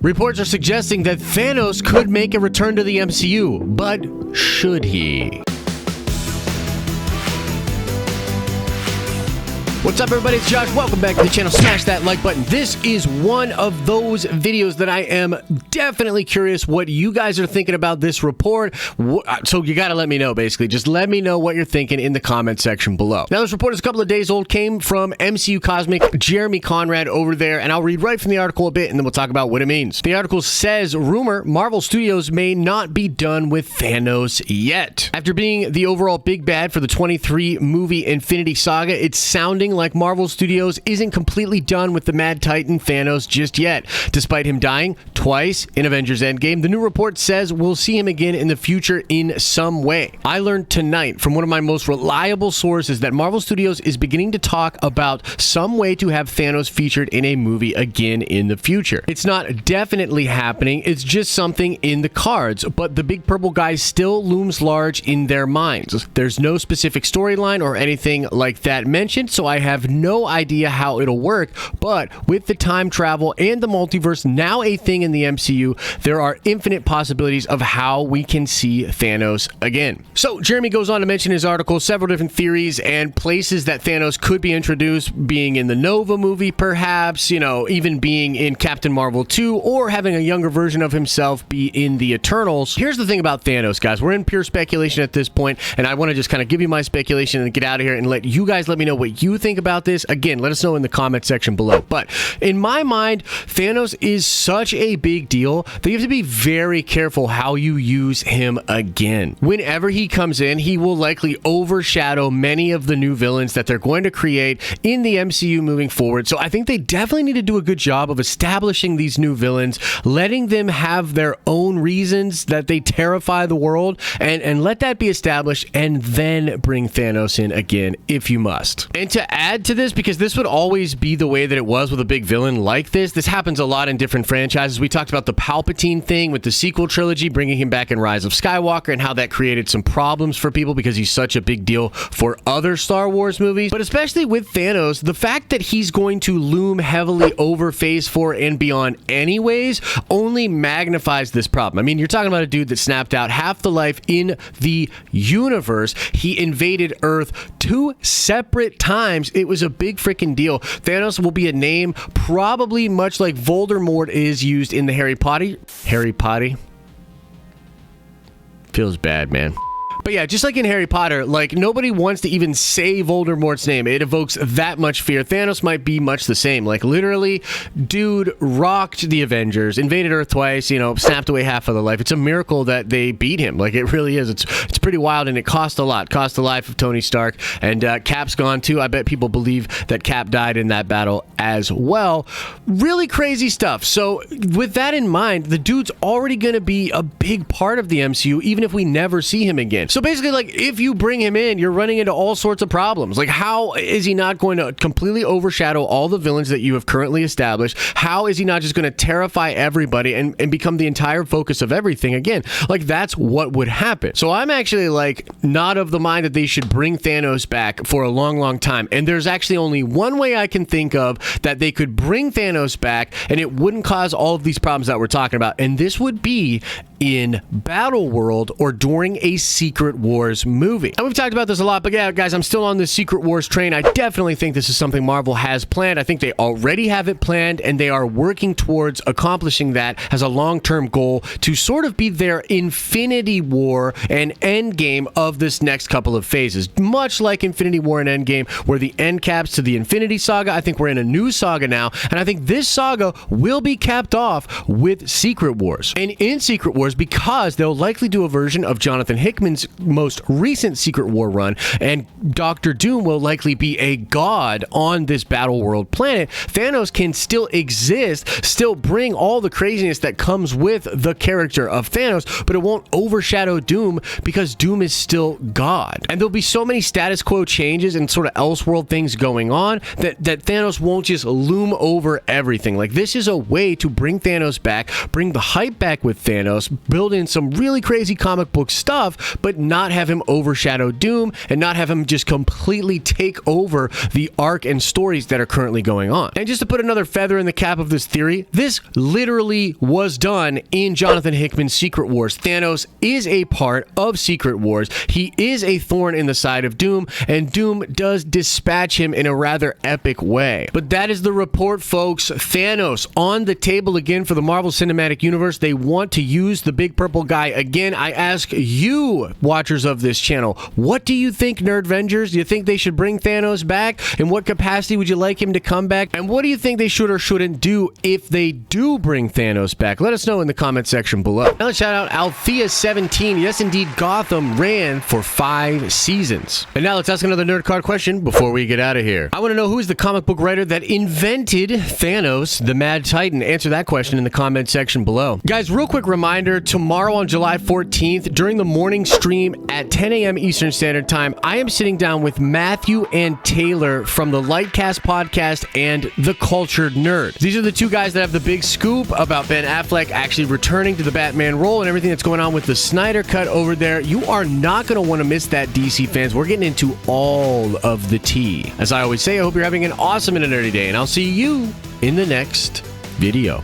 Reports are suggesting that Thanos could make a return to the MCU, but should he? What's up, everybody? It's Josh. Welcome back to the channel. Smash that like button. This is one of those videos that I am definitely curious what you guys are thinking about this report. So you got to let me know, basically. Just let me know what you're thinking in the comment section below. Now, this report is a couple of days old, came from MCU Cosmic, Jeremy Conrad over there, and I'll read right from the article a bit, and then we'll talk about what it means. The article says, rumor, Marvel Studios may not be done with Thanos yet. After being the overall big bad for the 23 movie Infinity Saga, it's sounding like Marvel Studios isn't completely done with the Mad Titan Thanos just yet. Despite him dying twice in Avengers Endgame, the new report says we'll see him again in the future in some way. I learned tonight from one of my most reliable sources that Marvel Studios is beginning to talk about some way to have Thanos featured in a movie again in the future. It's not definitely happening, it's just something in the cards, but the big purple guy still looms large in their minds. There's no specific storyline or anything like that mentioned, so I have no idea how it'll work, but with the time travel and the multiverse now a thing in the MCU, there are infinite possibilities of how we can see Thanos again. So Jeremy goes on to mention in his article several different theories and places that Thanos could be introduced, being in the Nova movie perhaps, you know, even being in Captain Marvel 2, or having a younger version of himself be in the Eternals. Here's the thing about Thanos, guys. We're in pure speculation at this point, and I want to just kind of give you my speculation and get out of here and let you guys let me know what you think about this. Again, let us know in the comment section below. But in my mind, Thanos is such a big deal that you have to be very careful how you use him again. Whenever he comes in, he will likely overshadow many of the new villains that they're going to create in the MCU moving forward. So I think they definitely need to do a good job of establishing these new villains, letting them have their own reasons that they terrify the world, and let that be established, and then bring Thanos in again if you must. And to add to this, because this would always be the way that it was with a big villain like this. This happens a lot in different franchises. We talked about the Palpatine thing with the sequel trilogy, bringing him back in Rise of Skywalker, and how that created some problems for people because he's such a big deal for other Star Wars movies. But especially with Thanos, the fact that he's going to loom heavily over Phase 4 and beyond anyways only magnifies this problem. I mean, you're talking about a dude that snapped out half the life in the universe. He invaded Earth 2 separate times. It was a big freaking deal. Thanos will be a name probably much like Voldemort is used in the Harry Potter. Feels bad, man. But yeah, just like in Harry Potter, like nobody wants to even say Voldemort's name. It evokes that much fear. Thanos might be much the same. Like literally, dude rocked the Avengers, invaded Earth twice, you know, snapped away half of the life. It's a miracle that they beat him. Like it really is. It's pretty wild, and it cost a lot. Cost the life of Tony Stark, and Cap's gone too. I bet people believe that Cap died in that battle as well. Really crazy stuff. So with that in mind, the dude's already going to be a big part of the MCU, even if we never see him again. So basically, like, if you bring him in, you're running into all sorts of problems. Like, how is he not going to completely overshadow all the villains that you have currently established? How is he not just going to terrify everybody and become the entire focus of everything again? Like, that's what would happen. So I'm actually, like, not of the mind that they should bring Thanos back for a long, long time. And there's actually only one way I can think of that they could bring Thanos back, and it wouldn't cause all of these problems that we're talking about. And this would be in Battle World or during a Secret Wars movie. And we've talked about this a lot, but yeah, guys, I'm still on this Secret Wars train. I definitely think this is something Marvel has planned. I think they already have it planned, and they are working towards accomplishing that as a long-term goal to sort of be their Infinity War and Endgame of this next couple of phases. Much like Infinity War and Endgame were the end caps to the Infinity Saga, I think we're in a new saga now, and I think this saga will be capped off with Secret Wars. And in Secret Wars, because they'll likely do a version of Jonathan Hickman's most recent Secret War run, and Doctor Doom will likely be a god on this Battle World planet, Thanos can still exist, still bring all the craziness that comes with the character of Thanos, but it won't overshadow Doom because Doom is still God. And there'll be so many status quo changes and sort of Elseworld things going on that Thanos won't just loom over everything. Like, this is a way to bring Thanos back, bring the hype back with Thanos, build in some really crazy comic book stuff, but not have him overshadow Doom and not have him just completely take over the arc and stories that are currently going on. And just to put another feather in the cap of this theory, this literally was done in Jonathan Hickman's Secret Wars. Thanos is a part of Secret Wars. He is a thorn in the side of Doom, and Doom does dispatch him in a rather epic way. But that is the report, folks. Thanos on the table again for the Marvel Cinematic Universe. They want to use the big purple guy again. I ask you, watchers of this channel, what do you think, Nerdvengers? Do you think they should bring Thanos back? In what capacity would you like him to come back? And what do you think they should or shouldn't do if they do bring Thanos back? Let us know in the comment section below. Now let's shout out Althea17. Yes, indeed, Gotham ran for 5 seasons. And now let's ask another nerd card question before we get out of here. I want to know who is the comic book writer that invented Thanos, the Mad Titan. Answer that question in the comment section below. Guys, real quick reminder, tomorrow on July 14th, during the morning stream at 10 a.m. Eastern Standard Time, I am sitting down with Matthew and Taylor from the Lightcast podcast and The Cultured Nerd. These are the two guys that have the big scoop about Ben Affleck actually returning to the Batman role and everything that's going on with the Snyder Cut over there. You are not going to want to miss that, DC fans. We're getting into all of the tea. As I always say, I hope you're having an awesome and a nerdy day, and I'll see you in the next video.